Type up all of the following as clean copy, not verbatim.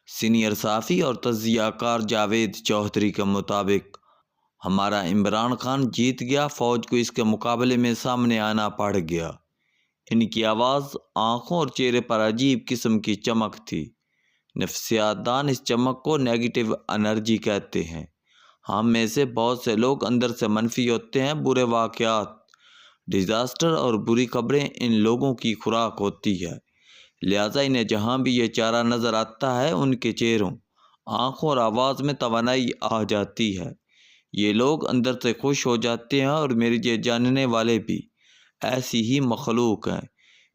Senior صحافی اور تجزیہ کار جاوید چودھری کے مطابق ہمارا عمران خان جیت گیا، فوج کو اس کے مقابلے میں سامنے آنا پڑ گیا۔ ان کی آواز، آنکھوں اور چہرے پر عجیب قسم کی چمک تھی۔ نفسیات دان اس چمک کو نیگیٹو انرجی کہتے ہیں۔ ہم میں سے بہت سے لوگ اندر سے منفی ہوتے ہیں۔ برے واقعات، ڈیزاسٹر اور بری خبریں ان لوگوں کی خوراک ہوتی ہے، لہٰذا انہیں جہاں بھی یہ چارہ نظر آتا ہے ان کے چہروں، آنکھوں اور آواز میں توانائی آ جاتی ہے۔ یہ لوگ اندر سے خوش ہو جاتے ہیں، اور میرے یہ جاننے والے بھی ایسی ہی مخلوق ہیں۔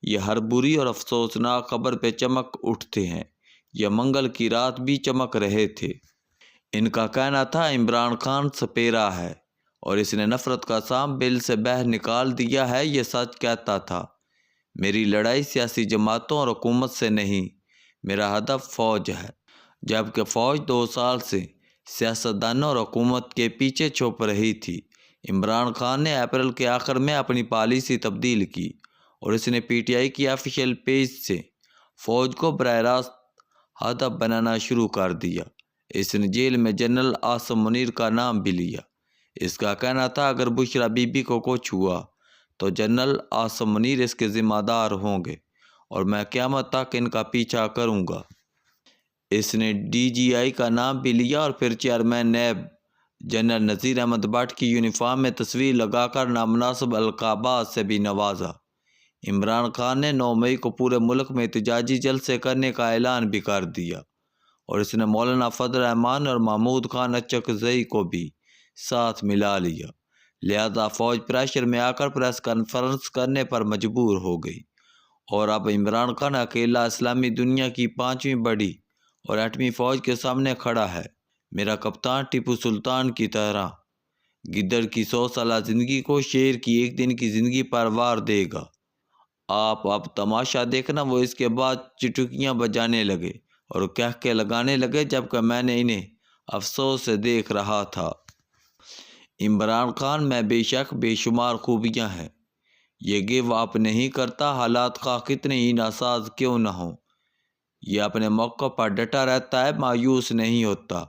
یہ ہر بری اور افسوسناک خبر پہ چمک اٹھتے ہیں۔ یہ منگل کی رات بھی چمک رہے تھے۔ ان کا کہنا تھا عمران خان سپیرا ہے اور اس نے نفرت کا سام بل سے باہر نکال دیا ہے۔ یہ سچ کہتا تھا۔ میری لڑائی سیاسی جماعتوں اور حکومت سے نہیں، میرا ہدف فوج ہے۔ جبکہ فوج 2 سال سے سیاستدانوں اور حکومت کے پیچھے چھپ رہی تھی، عمران خان نے اپریل کے آخر میں اپنی پالیسی تبدیل کی اور اس نے پی ٹی آئی کی آفیشیل پیج سے فوج کو براہ راست ہدف بنانا شروع کر دیا۔ اس نے جیل میں جنرل عاصم منیر کا نام بھی لیا۔ اس کا کہنا تھا اگر بشرا بی بی کو کچھ ہوا تو جنرل عاصم منیر اس کے ذمہ دار ہوں گے اور میں قیامت تک ان کا پیچھا کروں گا۔ اس نے ڈی جی آئی کا نام بھی لیا اور پھر chairman NAB general Nazir Ahmed Butt کی یونیفارم میں تصویر لگا کر نامناسب القابات سے بھی نوازا۔ عمران خان نے 9 مئی کو پورے ملک میں احتجاجی جلسے کرنے کا اعلان بھی کر دیا اور اس نے مولانا فضل الرحمان اور محمود خان اچکزئی کو بھی ساتھ ملا لیا، لہذا فوج پریشر میں آ کر پریس کانفرنس کرنے پر مجبور ہو گئی اور اب عمران خان اکیلا اسلامی دنیا کی 5ویں بڑی اور 8ویں فوج کے سامنے کھڑا ہے۔ میرا کپتان ٹیپو سلطان کی طرح گدڑ کی 100 سالہ زندگی کو شیر کی 1 دن کی زندگی پر وار دے گا۔ آپ اب تماشا دیکھنا۔ وہ اس کے بعد چٹکیاں بجانے لگے اور کہکے لگانے لگے جبکہ میں نے انہیں افسوس سے دیکھ رہا تھا۔ عمران خان میں بے شک بے شمار خوبیاں ہیں۔ یہ گیو اپ نہیں کرتا، حالات خواہ کتنے ہی ناساز کیوں نہ ہوں۔ یہ اپنے موقع پر ڈٹا رہتا ہے، مایوس نہیں ہوتا۔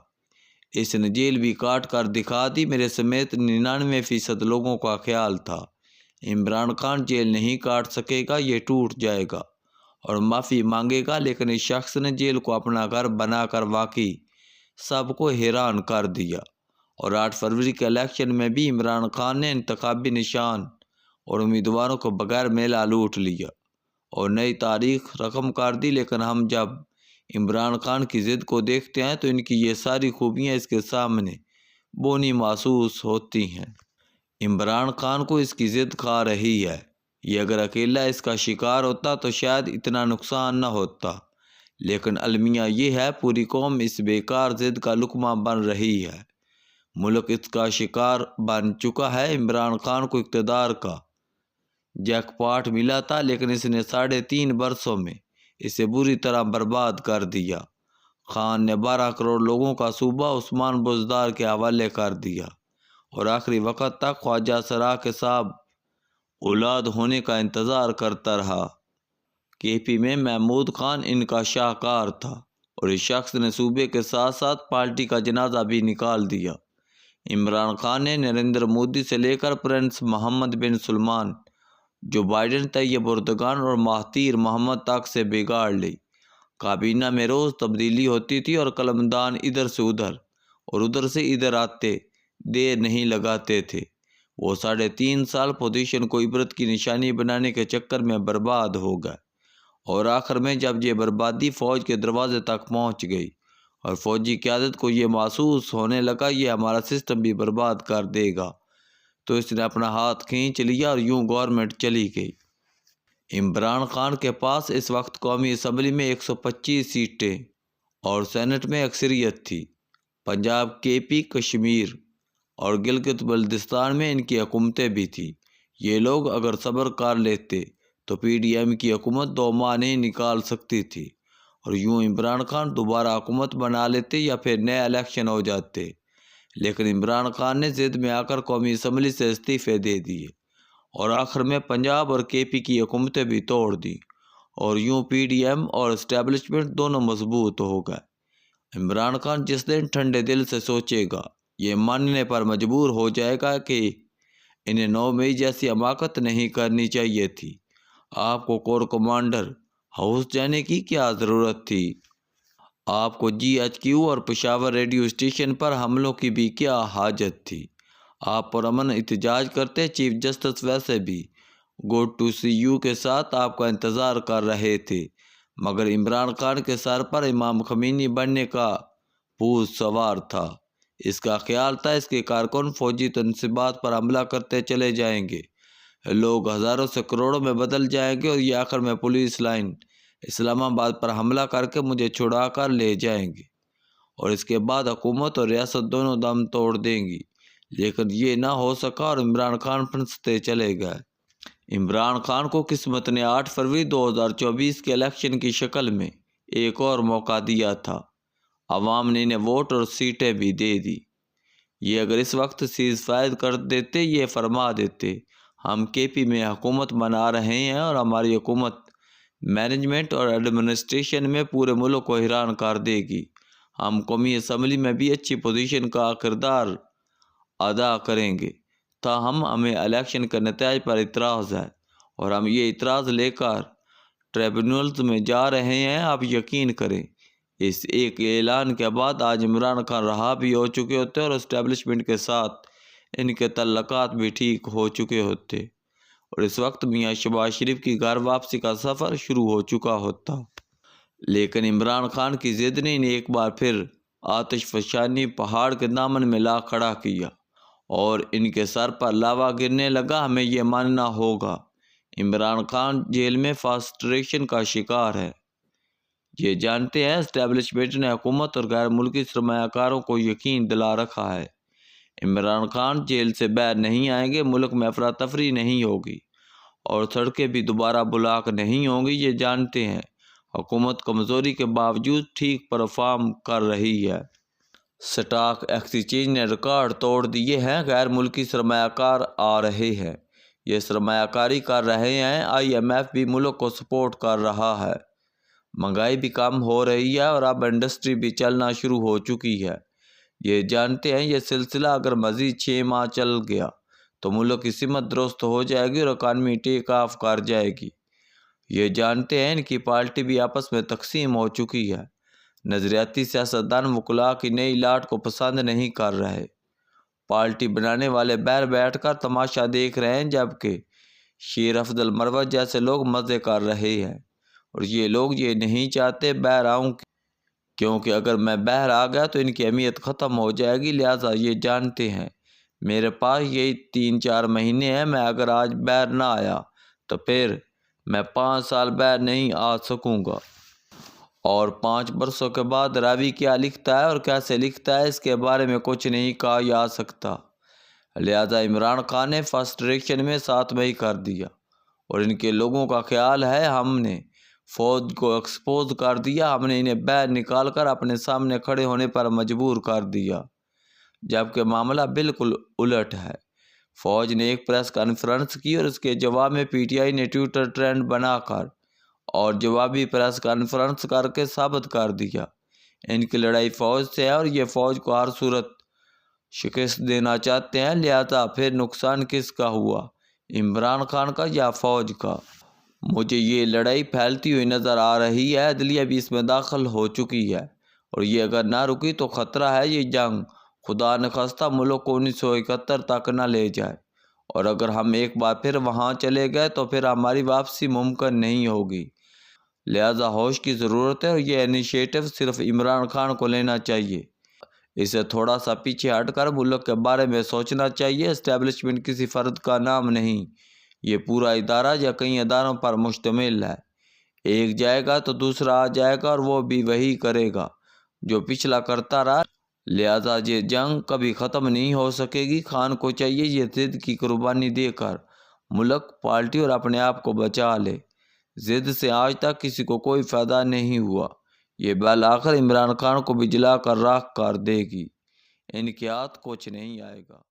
اس نے جیل بھی کاٹ کر دکھا دی۔ میرے سمیت 99% لوگوں کا خیال تھا عمران خان جیل نہیں کاٹ سکے گا، یہ ٹوٹ جائے گا اور معافی مانگے گا، لیکن اس شخص نے جیل کو اپنا گھر بنا کر واقعی سب کو حیران کر دیا۔ اور 8 فروری کے الیکشن میں بھی عمران خان نے انتخابی نشان اور امیدواروں کو بغیر میلہ لوٹ لیا اور نئی تاریخ رقم کر دی۔ لیکن ہم جب عمران خان کی ضد کو دیکھتے ہیں تو ان کی یہ ساری خوبیاں اس کے سامنے بونی محسوس ہوتی ہیں۔ عمران خان کو اس کی ضد کھا رہی ہے۔ یہ اگر اکیلا اس کا شکار ہوتا تو شاید اتنا نقصان نہ ہوتا، لیکن المیہ یہ ہے پوری قوم اس بیکار ضد کا لقمہ بن رہی ہے۔ ملک اس کا شکار بن چکا ہے۔ عمران خان کو اقتدار کا جیک پاٹ ملا تھا، لیکن اس نے 3.5 برسوں میں اسے بری طرح برباد کر دیا۔ خان نے 12 کروڑ لوگوں کا صوبہ عثمان بزدار کے حوالے کر دیا اور آخری وقت تک خواجہ سرا کے صاحب اولاد ہونے کا انتظار کرتا رہا۔ کے پی میں محمود خان ان کا شاہکار تھا اور اس شخص نے صوبے کے ساتھ ساتھ پارٹی کا جنازہ بھی نکال دیا۔ عمران خان نے نریندر مودی سے لے کر پرنس محمد bin Salman, Joe Biden, Tayyip Erdogan اور مہاتیر محمد تک سے بگاڑ لی۔ کابینہ میں روز تبدیلی ہوتی تھی اور قلمدان ادھر سے ادھر اور ادھر سے ادھر آتے دیر نہیں لگاتے تھے۔ وہ 3.5 سال پوزیشن کو عبرت کی نشانی بنانے کے چکر میں برباد ہو گئے اور آخر میں جب یہ بربادی فوج کے دروازے تک پہنچ گئی اور فوجی قیادت کو یہ محسوس ہونے لگا یہ ہمارا سسٹم بھی برباد کر دے گا، تو اس نے اپنا ہاتھ کھینچ لیا اور یوں گورنمنٹ چلی گئی۔ عمران خان کے پاس اس وقت قومی اسمبلی میں 125 سیٹیں اور سینٹ میں اکثریت تھی۔ پنجاب، کے پی، کشمیر اور گلگت بلتستان میں ان کی حکومتیں بھی تھیں۔ یہ لوگ اگر صبر کر لیتے تو پی ڈی ایم کی حکومت 2 ماہ نہیں نکال سکتی تھی اور یوں عمران خان دوبارہ حکومت بنا لیتے یا پھر نئے الیکشن ہو جاتے، لیکن عمران خان نے ضد میں آ کر قومی اسمبلی سے استعفے دے دیے اور آخر میں پنجاب اور کے پی کی حکومتیں بھی توڑ دیں اور یوں پی ڈی ایم اور اسٹیبلشمنٹ دونوں مضبوط ہو گئے۔ عمران خان جس دن ٹھنڈے دل سے سوچے گا، یہ ماننے پر مجبور ہو جائے گا کہ انہیں 9 مئی جیسی حماقت نہیں کرنی چاہیے تھی۔ آپ کو کور کمانڈر ہاؤس جانے کی کیا ضرورت تھی؟ آپ کو GHQ اور پشاور ریڈیو اسٹیشن پر حملوں کی بھی کیا حاجت تھی؟ آپ پرامن احتجاج کرتے، چیف جسٹس ویسے بھی گڈ ٹو سی یو کے ساتھ آپ کا انتظار کر رہے تھے، مگر عمران خان کے سر پر امام خمینی بننے کا بھوت سوار تھا۔ اس کا خیال تھا اس کے کارکن فوجی تنصیبات پر حملہ کرتے چلے جائیں گے، لوگ ہزاروں سے کروڑوں میں بدل جائیں گے اور یہ آخر میں پولیس لائن اسلام آباد پر حملہ کر کے مجھے چھڑا کر لے جائیں گے، اور اس کے بعد حکومت اور ریاست دونوں دم توڑ دیں گی۔ لیکن یہ نہ ہو سکا اور عمران خان پھنستے چلے گئے۔ عمران خان کو قسمت نے 8 فروری 2024 کے الیکشن کی شکل میں ایک اور موقع دیا تھا۔ عوام نے انہیں ووٹ اور سیٹیں بھی دے دی۔ یہ اگر اس وقت سیز فائر کر دیتے، یہ فرما دیتے ہم KP میں حکومت بنا رہے ہیں اور ہماری حکومت مینجمنٹ اور ایڈمنسٹریشن میں پورے ملک کو حیران کر دے گی، ہم قومی اسمبلی میں بھی اچھی پوزیشن کا کردار ادا کریں گے، تاہم ہمیں الیکشن کے نتائج پر اعتراض ہے اور ہم یہ اعتراض لے کر ٹریبیونلز میں جا رہے ہیں۔ آپ یقین کریں، اس ایک اعلان کے بعد آج عمران خان رہا بھی ہو چکے ہوتے اور اسٹیبلشمنٹ کے ساتھ ان کے تعلقات بھی ٹھیک ہو چکے ہوتے، اور اس وقت میاں شہباز شریف کی گھر واپسی کا سفر شروع ہو چکا ہوتا۔ لیکن عمران خان کی ضد نے انہیں ایک بار پھر آتش فشانی پہاڑ کے دامن میں لا کھڑا کیا اور ان کے سر پر لاوا گرنے لگا۔ ہمیں یہ ماننا ہوگا عمران خان جیل میں فرسٹریشن کا شکار ہے۔ یہ جانتے ہیں اسٹیبلشمنٹ نے حکومت اور غیر ملکی سرمایہ کاروں کو یقین دلا رکھا ہے عمران خان جیل سے باہر نہیں آئیں گے، ملک میں افراتفری نہیں ہوگی اور سڑکیں بھی دوبارہ بلاک نہیں ہوں گی۔ یہ جانتے ہیں حکومت کمزوری کے باوجود ٹھیک پرفارم کر رہی ہے۔ سٹاک ایکسچینج نے ریکارڈ توڑ دیے ہیں، غیر ملکی سرمایہ کار آ رہے ہیں، یہ سرمایہ کاری کر رہے ہیں، IMF بھی ملک کو سپورٹ کر رہا ہے، مہنگائی بھی کم ہو رہی ہے اور اب انڈسٹری بھی چلنا شروع ہو چکی ہے۔ یہ جانتے ہیں یہ سلسلہ اگر مزید 6 ماہ چل گیا تو ملک کی سمت درست ہو جائے گی اور اکانومی ٹیک آف کر جائے گی۔ یہ جانتے ہیں ان کی پارٹی بھی آپس میں تقسیم ہو چکی ہے، نظریاتی سیاستدان وکلاء کی نئی لاٹ کو پسند نہیں کر رہے، پارٹی بنانے والے باہر بیٹھ کر تماشا دیکھ رہے ہیں، جبکہ شیر افضل مروت جیسے لوگ مزے کر رہے ہیں، اور یہ لوگ یہ نہیں چاہتے باہر آؤں، کیونکہ اگر میں باہر آ گیا تو ان کی اہمیت ختم ہو جائے گی۔ لہٰذا یہ جانتے ہیں میرے پاس یہی 3-4 مہینے ہیں، میں اگر آج باہر نہ آیا تو پھر میں 5 سال باہر نہیں آ سکوں گا، اور 5 برسوں کے بعد راوی کیا لکھتا ہے اور کیسے لکھتا ہے اس کے بارے میں کچھ نہیں کہا جا سکتا۔ لہٰذا عمران خان نے فرسٹریشن میں 7 مئی کر دیا اور ان کے لوگوں کا خیال ہے ہم نے فوج کو ایکسپوز کر دیا، ہم نے انہیں باہر نکال کر اپنے سامنے کھڑے ہونے پر مجبور کر دیا، جبکہ معاملہ بالکل الٹ ہے۔ فوج نے ایک پریس کانفرنس کی اور اس کے جواب میں PTI نے ٹویٹر ٹرینڈ بنا کر اور جوابی پریس کانفرنس کر کے ثابت کر دیا ان کی لڑائی فوج سے ہے اور یہ فوج کو ہر صورت شکست دینا چاہتے ہیں۔ لہذا پھر نقصان کس کا ہوا، عمران خان کا یا فوج کا؟ مجھے یہ لڑائی پھیلتی ہوئی نظر آ رہی ہے، عدلیہ بھی اس میں داخل ہو چکی ہے اور یہ اگر نہ رکی تو خطرہ ہے یہ جنگ خدا نخواستہ ملک کو 1971 تک نہ لے جائے، اور اگر ہم ایک بار پھر وہاں چلے گئے تو پھر ہماری واپسی ممکن نہیں ہوگی۔ لہذا ہوش کی ضرورت ہے اور یہ انیشیٹو صرف عمران خان کو لینا چاہیے، اسے تھوڑا سا پیچھے ہٹ کر ملک کے بارے میں سوچنا چاہیے۔ اسٹیبلشمنٹ کسی فرد کا نام نہیں، یہ پورا ادارہ یا کئی اداروں پر مشتمل ہے، ایک جائے گا تو دوسرا آ جائے گا اور وہ بھی وہی کرے گا جو پچھلا کرتا رہا۔ لہذا یہ جنگ کبھی ختم نہیں ہو سکے گی۔ خان کو چاہیے یہ ضد کی قربانی دے کر ملک، پارٹی اور اپنے آپ کو بچا لے۔ ضد سے آج تک کسی کو کوئی فائدہ نہیں ہوا، یہ بالآخر عمران خان کو بھی جلا کر راکھ کر دے گی، ان کے ہاتھ کچھ نہیں آئے گا۔